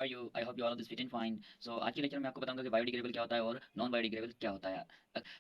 Are you I hope you all this fit and fine. So आज के lecture में आपको बताऊंगा कि बायोडिग्रेडेबल क्या होता है और नॉन बायोडिग्रेडेबल क्या होता है।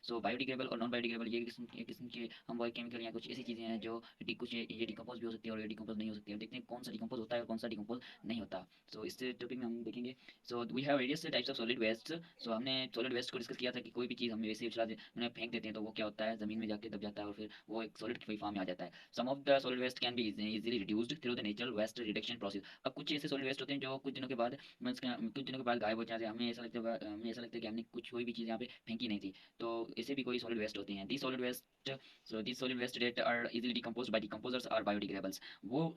सो बायोडिग्रेडेबल और नॉन बायोडिग्रेडेबल ये किस्म के हम वो केमिकल या कुछ ऐसी चीज़ें हैं जो कुछ ये डिकम्पोज भी हो सकती है और ये डिकम्पोज नहीं हो सकती है। देखते हैं कौन सा डिकम्पोज होता है और कौन सा डिकम्पोज नहीं होता। सो इस टॉपिक में हम देखेंगे। So we have various types of solid waste. So हमने सॉलिड वेस्ट को डिस्कस किया था कि कोई भी चीज़ हम वैसे ही उछला उन्हें फेंक देते हैं तो वो क्या होता है, ज़मीन में जाके दब जाता है और फिर वो एक सॉलिड की फॉर्म में आ जाता है। Some of the solid waste can be easily reduced through the natural waste reduction process. अब कुछ ऐसे सॉलिड वेस्ट होते हैं जो कुछ दिनों के बाद कुछ दिनों के बाद गायब हो जाते हैं। हमें ऐसा लगता है कि हमने कुछ कोई भी चीज़ यहाँ पे फेंकी नहीं थी। तो ऐसे भी कोई सॉलिड वेस्ट होते हैं, the solid waste. So the solid waste that are easily decompose by decomposers are biodegradables. वो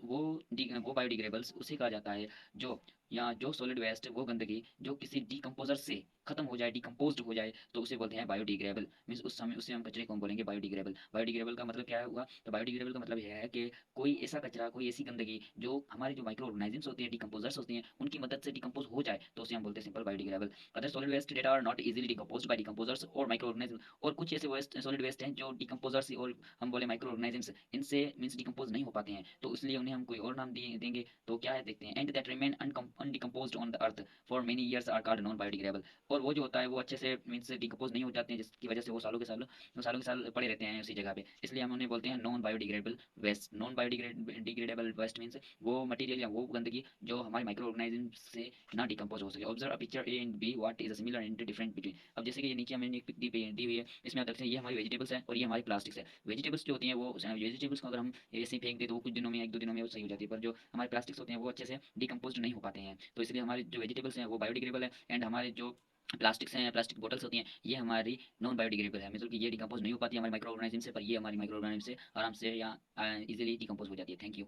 बायोडिग्रेबल्स उसे कहा जाता है जो या जो सॉलिड वेस्ट वो गंदगी जो किसी डिकम्पोजर से खत्म हो जाए, डिकम्पोज हो जाए, तो उसे बोलते हैं बायोडिग्रेबल। मीन्स उस समय उसे हम कचरे को हम बोलेंगे बायोडिग्रेबल। बायोडिग्रेबल का मतलब क्या हुआ? तो बायोडिग्रेबल का मतलब यह है कि कोई ऐसा कचरा, कोई ऐसी गंदगी जो हमारे जो माइक्रो ऑर्गेनाइजम्स होती हैं, डिकम्पोजर्स होती हैं, उनकी मदद से डिकम्पोज हो जाए तो उसे हम बोलते हैं simple biodegradable. Other solid waste that are not easily decomposed by decomposers और माइक्रो ऑर्गेनिज्म। और कुछ ऐसे वेस्ट सॉलिड वेस्ट हैं जो डिकम्पोजर्स और हम बोले माइक्रो ऑर्गेनिजम्स इनसे मीन्स डिकम्पोज नहीं हो पाते हैं, तो इसलिए उन्हें हम कोई और नाम देंगे। तो क्या है देखते हैं। And that remain undecomposed on the earth for many years are called non biodegradable. और वो जो होता है वो अच्छे से मीन्स डिकम्पोज नहीं हो जाते हैं, जिसकी वजह से वो सालों के साल पड़े रहते हैं उसी जगह पे, इसलिए हम उन्हें बोलते हैं non biodegradable waste. Non biodegradable waste means वो मटेरियल या वो गंदगी जो हमारे माइक्रो ऑर्गेनाइज्म से ना डिकम्पोज हो सके। Observe a picture A and be what is a similar and different between. अब जैसे कि ये नीचे हमें एक पिक दी हुई है, इसमें आप देखते हैं ये हमारी वेजिटेबल्स है और ये हमारी प्लास्टिक्स है। वेजिटेबल्स जो होती हैं वो वेजिटेबल्स को अगर हम ऐसे ही फेंक दें तो वो कुछ दिनों में, एक दो दिनों में वो सही हो जाती है, पर जो हमारे प्लास्टिक्स होते हैं वो अच्छे से डिकम्पोज नहीं हो पाते हैं, तो इसलिए हमारे जो वेजिटेबल्स हैं वो बायोडिग्रेडेबल है। एंड हमारे जो प्लास्टिक्स हैं, प्लास्टिक बॉटल्स होती हैं, ये हमारी नॉन बायोडिग्रेडेबल है, मतलब कि ये डिकम्पोज नहीं हो पाती है हमारे माइक्रो ऑर्गेनाइज्म से, पर ये हमारी माइक्रो ऑर्गेनाइज्म से आराम से या इजीली डिकम्पोज हो जाती है। Thank you.